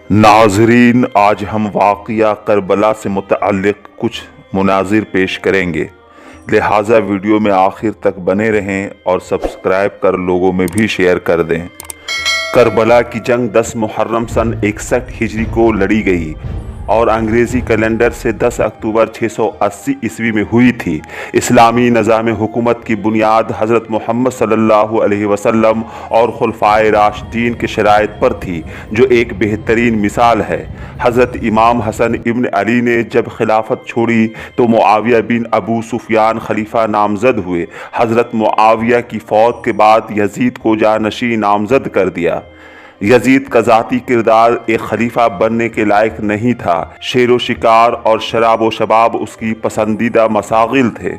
ناظرین، آج ہم واقعہ کربلا سے متعلق کچھ مناظر پیش کریں گے، لہٰذا ویڈیو میں آخر تک بنے رہیں اور سبسکرائب کر لوگوں میں بھی شیئر کر دیں۔ کربلا کی جنگ 10 محرم سن 61 ہجری کو لڑی گئی اور انگریزی کیلنڈر سے 10 اکتوبر 680 عیسوی میں ہوئی تھی۔ اسلامی نظام حکومت کی بنیاد حضرت محمد صلی اللہ علیہ وسلم اور خلفائے راشدین کے شرائط پر تھی، جو ایک بہترین مثال ہے۔ حضرت امام حسن ابن علی نے جب خلافت چھوڑی تو معاویہ بن ابو سفیان خلیفہ نامزد ہوئے۔ حضرت معاویہ کی فوت کے بعد یزید کو جانشین نامزد کر دیا۔ یزید کا ذاتی کردار ایک خلیفہ بننے کے لائق نہیں تھا۔ شیر و شکار اور شراب و شباب اس کی پسندیدہ مشاغل تھے،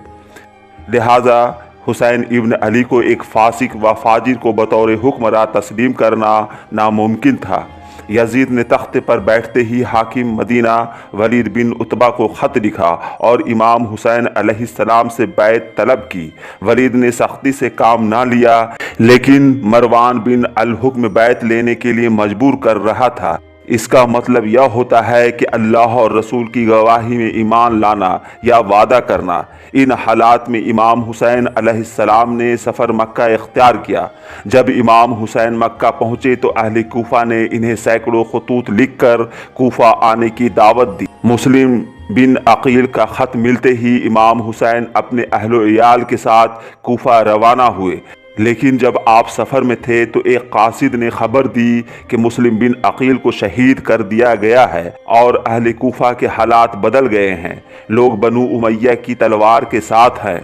لہٰذا حسین ابن علی کو ایک فاسق و فاجر کو بطور حکمراں تسلیم کرنا ناممکن تھا۔ یزید نے تخت پر بیٹھتے ہی حاکم مدینہ ولید بن عتبہ کو خط لکھا اور امام حسین علیہ السلام سے بیعت طلب کی۔ ولید نے سختی سے کام نہ لیا، لیکن مروان بن الحکم بیعت لینے کے لیے مجبور کر رہا تھا۔ اس کا مطلب یہ ہوتا ہے کہ اللہ اور رسول کی گواہی میں ایمان لانا یا وعدہ کرنا۔ ان حالات میں امام حسین علیہ السلام نے سفر مکہ اختیار کیا۔ جب امام حسین مکہ پہنچے تو اہل کوفہ نے انہیں سینکڑوں خطوط لکھ کر کوفہ آنے کی دعوت دی۔ مسلم بن عقیل کا خط ملتے ہی امام حسین اپنے اہل و عیال کے ساتھ کوفہ روانہ ہوئے، لیکن جب آپ سفر میں تھے تو ایک قاصد نے خبر دی کہ مسلم بن عقیل کو شہید کر دیا گیا ہے اور اہل کوفہ کے حالات بدل گئے ہیں، لوگ بنو امیہ کی تلوار کے ساتھ ہیں۔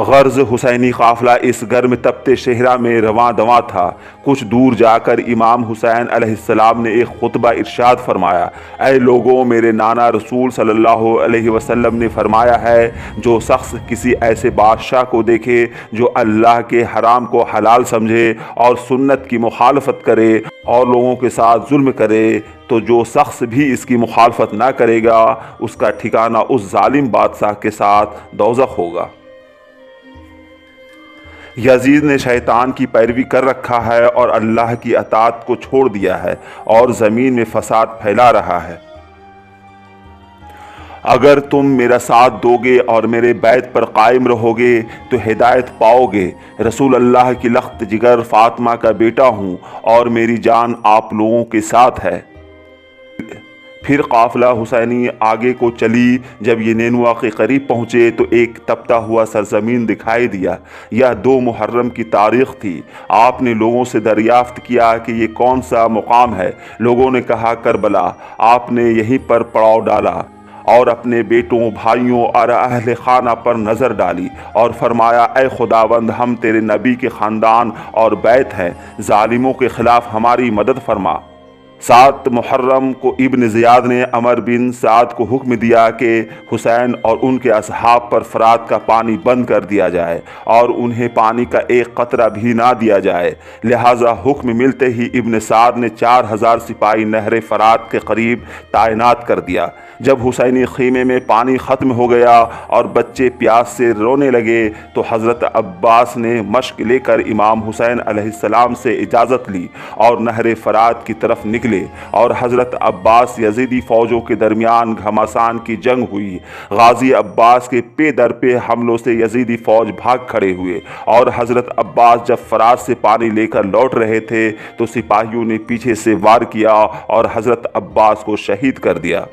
غرض حسینی قافلہ اس گرم تپتے صحرا میں رواں دواں تھا۔ کچھ دور جا کر امام حسین علیہ السلام نے ایک خطبہ ارشاد فرمایا: اے لوگوں، میرے نانا رسول صلی اللہ علیہ وسلم نے فرمایا ہے، جو شخص کسی ایسے بادشاہ کو دیکھے جو اللہ کے حرام کو حلال سمجھے اور سنت کی مخالفت کرے اور لوگوں کے ساتھ ظلم کرے، تو جو شخص بھی اس کی مخالفت نہ کرے گا، اس کا ٹھکانہ اس ظالم بادشاہ کے ساتھ دوزخ ہوگا۔ یزید نے شیطان کی پیروی کر رکھا ہے اور اللہ کی اطاعت کو چھوڑ دیا ہے اور زمین میں فساد پھیلا رہا ہے۔ اگر تم میرا ساتھ دو گے اور میرے بیعت پر قائم رہو گے تو ہدایت پاؤ گے۔ رسول اللہ کی لخت جگر فاطمہ کا بیٹا ہوں اور میری جان آپ لوگوں کے ساتھ ہے۔ پھر قافلہ حسینی آگے کو چلی۔ جب یہ نینوا کے قریب پہنچے تو ایک تپتا ہوا سرزمین دکھائی دیا۔ یہ 2 محرم کی تاریخ تھی۔ آپ نے لوگوں سے دریافت کیا کہ یہ کون سا مقام ہے۔ لوگوں نے کہا کربلا۔ آپ نے یہیں پر پڑاؤ ڈالا اور اپنے بیٹوں، بھائیوں اور اہل خانہ پر نظر ڈالی اور فرمایا: اے خداوند، ہم تیرے نبی کے خاندان اور بیت ہیں، ظالموں کے خلاف ہماری مدد فرما۔ 7 محرم کو ابن زیاد نے عمر بن سعد کو حکم دیا کہ حسین اور ان کے اصحاب پر فرات کا پانی بند کر دیا جائے اور انہیں پانی کا ایک قطرہ بھی نہ دیا جائے۔ لہٰذا حکم ملتے ہی ابن سعد نے 4000 سپاہی نہر فرات کے قریب تعینات کر دیا۔ جب حسینی خیمے میں پانی ختم ہو گیا اور بچے پیاس سے رونے لگے تو حضرت عباس نے مشق لے کر امام حسین علیہ السلام سے اجازت لی اور نہر فرات کی طرف نکلے، اور حضرت عباس یزیدی فوجوں کے درمیان گھمسان کی جنگ ہوئی۔ غازی عباس کے پے در پہ حملوں سے یزیدی فوج بھاگ کھڑے ہوئے، اور حضرت عباس جب فرات سے پانی لے کر لوٹ رہے تھے تو سپاہیوں نے پیچھے سے وار کیا اور حضرت عباس کو شہید کر دیا۔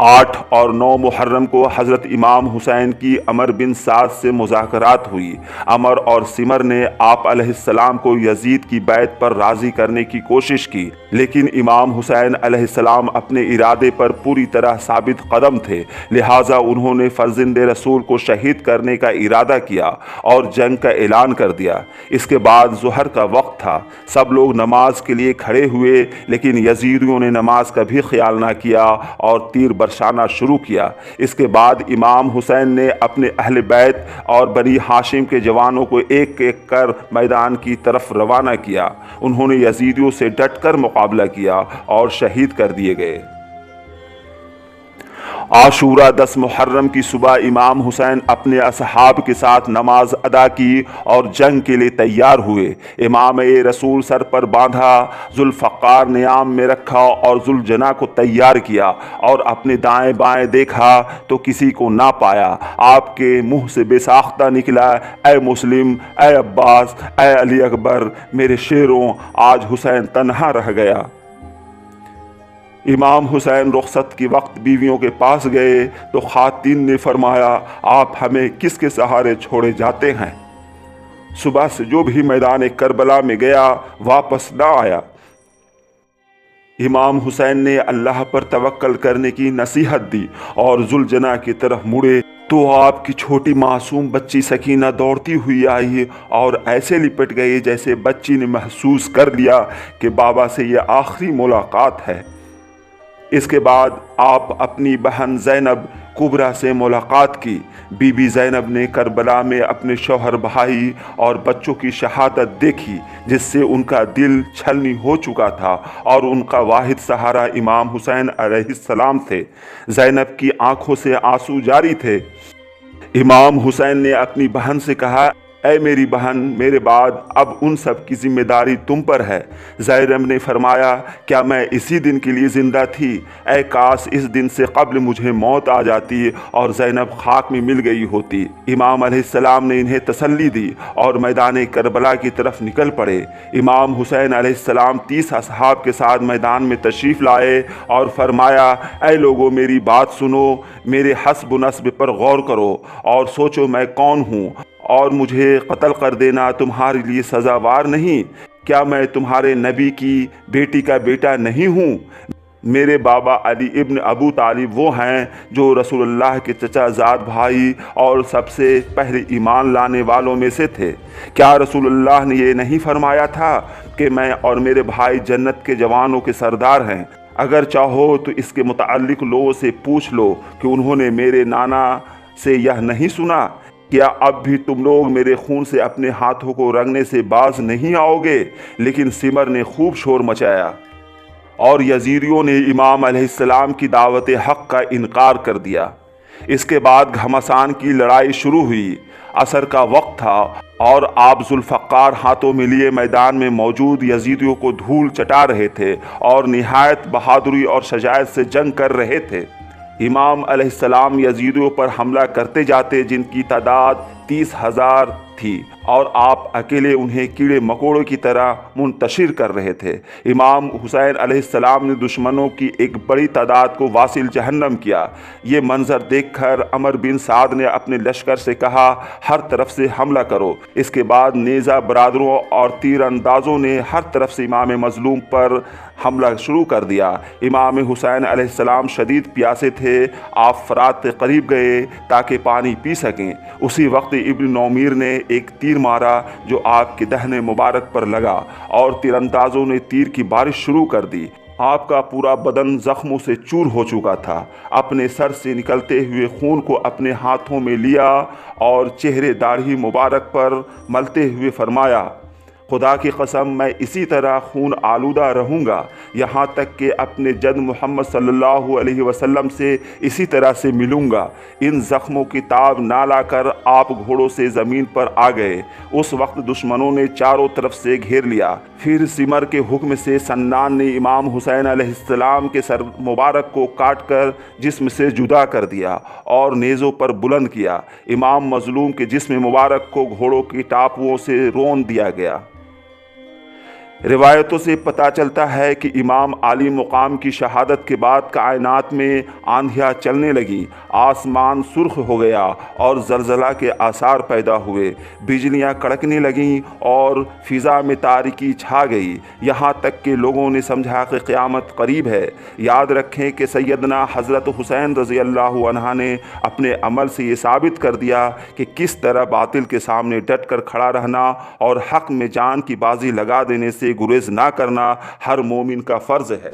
8 اور 9 محرم کو حضرت امام حسین کی عمر بن سعد سے مذاکرات ہوئی۔ عمر اور سمر نے آپ علیہ السلام کو یزید کی بیعت پر راضی کرنے کی کوشش کی، لیکن امام حسین علیہ السلام اپنے ارادے پر پوری طرح ثابت قدم تھے، لہٰذا انہوں نے فرزند رسول کو شہید کرنے کا ارادہ کیا اور جنگ کا اعلان کر دیا۔ اس کے بعد ظہر کا وقت تھا۔ سب لوگ نماز کے لیے کھڑے ہوئے، لیکن یزیدیوں نے نماز کا بھی خیال نہ کیا اور تیر برسانا شروع کیا۔ اس کے بعد امام حسین نے اپنے اہل بیت اور بنی ہاشم کے جوانوں کو ایک ایک کر میدان کی طرف روانہ کیا۔ انہوں نے یزیدیوں سے ڈٹ کر مقابلہ کیا اور شہید کر دیے گئے۔ आशूरा 10 मुहर्रम की सुबह इमाम हुसैन अपने असहाब के साथ नमाज अदा की और जंग के लिए तैयार हुए। इमाम रसूल सर पर बांधा, जुल्फ़क़ार नियाम में रखा और जुल्जना को तैयार किया और अपने दाएं बाएं देखा तो किसी को ना पाया। आपके मुंह से बेसाख्ता निकला, ऐ मुस्लिम, ऐ अब्बास, ऐ अली अकबर, मेरे शेरों, आज हुसैन तन्हा रह गया। इमाम हुसैन रुखसत के वक्त बीवियों के पास गए तो खातिन ने फरमाया, आप हमें किसके सहारे छोड़े जाते हैं? सुबह से जो भी मैदान करबला में गया वापस ना आया। इमाम हुसैन ने अल्लाह पर तवक्कल करने की नसीहत दी और जुल्जना की तरफ मुड़े तो आपकी छोटी मासूम बच्ची सकीना दौड़ती हुई आई और ऐसे लिपट गई जैसे बच्ची ने महसूस कर लिया कि बाबा से ये आखिरी मुलाकात है। इसके बाद आप अपनी बहन ज़ैनब कुबरा से मुलाकात की। बीबी ज़ैनब ने करबला में अपने शौहर, भाई और बच्चों की शहादत देखी, जिससे उनका दिल छलनी हो चुका था और उनका वाहिद सहारा इमाम हुसैन अलैहिस्सलाम थे। ज़ैनब की आंखों से आंसू जारी थे। इमाम हुसैन ने अपनी बहन से कहा, ऐ मेरी बहन, मेरे बाद अब उन सब की जिम्मेदारी तुम पर है। ज़ैनब ने फरमाया, क्या मैं इसी दिन के लिए ज़िंदा थी? ऐ काश इस दिन से कब्ल मुझे मौत आ जाती और ज़ैनब खाक में मिल गई होती। इमाम अलैहिस्सलाम ने इन्हें तसल्ली दी और मैदान करबला की तरफ निकल पड़े। इमाम हुसैन अलैहिस्सलाम 30 असहाब के साथ मैदान में तशरीफ़ लाए और फरमाया, ऐ लोगों, मेरी बात सुनो, मेरे हस्ब नस्ब पर गौर करो और सोचो मैं कौन हूँ और मुझे कत्ल कर देना तुम्हारे लिए सज़ावार नहीं। क्या मैं तुम्हारे नबी की बेटी का बेटा नहीं हूँ? मेरे बाबा अली इब्न अबू तालिब वो हैं जो रसूलुल्लाह के चचाजाद भाई और सबसे पहले ईमान लाने वालों में से थे। क्या रसूलुल्लाह ने ये नहीं फरमाया था कि मैं और मेरे भाई जन्नत के जवानों के सरदार हैं? अगर चाहो तो इसके मुताल्लिक लोगों से पूछ लो कि उन्होंने मेरे नाना से यह नहीं सुना। क्या अब भी तुम लोग मेरे खून से अपने हाथों को रंगने से बाज नहीं आओगे? लेकिन सिमर ने खूब शोर मचाया और यजीरियों ने इमाम अलैहिस्सलाम की दावत हक़ का इनकार कर दिया। इसके बाद घमासान की लड़ाई शुरू हुई। असर का वक्त था और आप जुल्फ़क़ार हाथों में लिए मैदान में मौजूद यजीदियों को धूल चटा रहे थे और निहायत बहादुरी और शजायत से जंग कर रहे थे। इमाम अलैहिस्सलाम यजीदियों पर हमला करते जाते, जिनकी तादाद 30,000 थी और आप अकेले उन्हें कीड़े मकोड़ों की तरह मुंतशिर कर रहे थे। इमाम हुसैन अलैहिस्सलाम ने दुश्मनों की एक बड़ी तादाद को वासिल जहन्नम किया। ये मंजर देखकर अमर बिन साद ने अपने लश्कर से कहा, हर तरफ से हमला करो। इसके बाद नेज़ा बरादरों और तीर अंदाजों ने हर तरफ से इमाम मजलूम पर हमला शुरू कर दिया। इमाम हुसैन अलैहिस्सलाम शदीद प्यासे थे। आप फरात के करीब गए ताकि पानी पी सकें। उसी वक्त इब्न नौमीर ने एक तीर मारा जो आपके दहने मुबारक पर लगा और तीरंदाजों ने तीर की बारिश शुरू कर दी। आपका पूरा बदन जख्मों से चूर हो चुका था। अपने सर से निकलते हुए खून को अपने हाथों में लिया और चेहरे दाढ़ी मुबारक पर मलते हुए फरमाया, खुदा की कसम मैं इसी तरह खून आलूदा रहूँगा यहाँ तक कि अपने जद मोहम्मद सल्लल्लाहु अलैहि वसल्लम से इसी तरह से मिलूँगा। इन ज़ख्मों की ताब ना लाकर आप घोड़ों से ज़मीन पर आ गए। उस वक्त दुश्मनों ने चारों तरफ से घेर लिया। फिर सिमर के हुक्म से सन्नान ने इमाम हुसैन अलैहिस्सलाम के सर मुबारक को काट कर जिस्म से जुदा कर दिया और नेज़ों पर बुलंद किया। इमाम मजलूम के जिस्म मुबारक को घोड़ों की टापुओं से रोन दिया गया। रिवायतों से पता चलता है कि इमाम आली मुकाम की शहादत के बाद कायनात में आंधियाँ चलने लगी, आसमान सुर्ख हो गया और ज़लज़ला के आसार पैदा हुए, बिजलियाँ कड़कने लगीं और फ़िज़ा में तारीकी छा गई। यहाँ तक कि लोगों ने समझा कि क़यामत करीब है। याद रखें कि सैयदना हज़रत हुसैन रज़ी अल्लाहु अन्हु ने अपने अमल से ये साबित कर दिया कि किस तरह बातिल के सामने डट कर खड़ा रहना और हक़ में जान की बाजी लगा देने से गुरेज ना करना हर मोमिन का फ़र्ज़ है।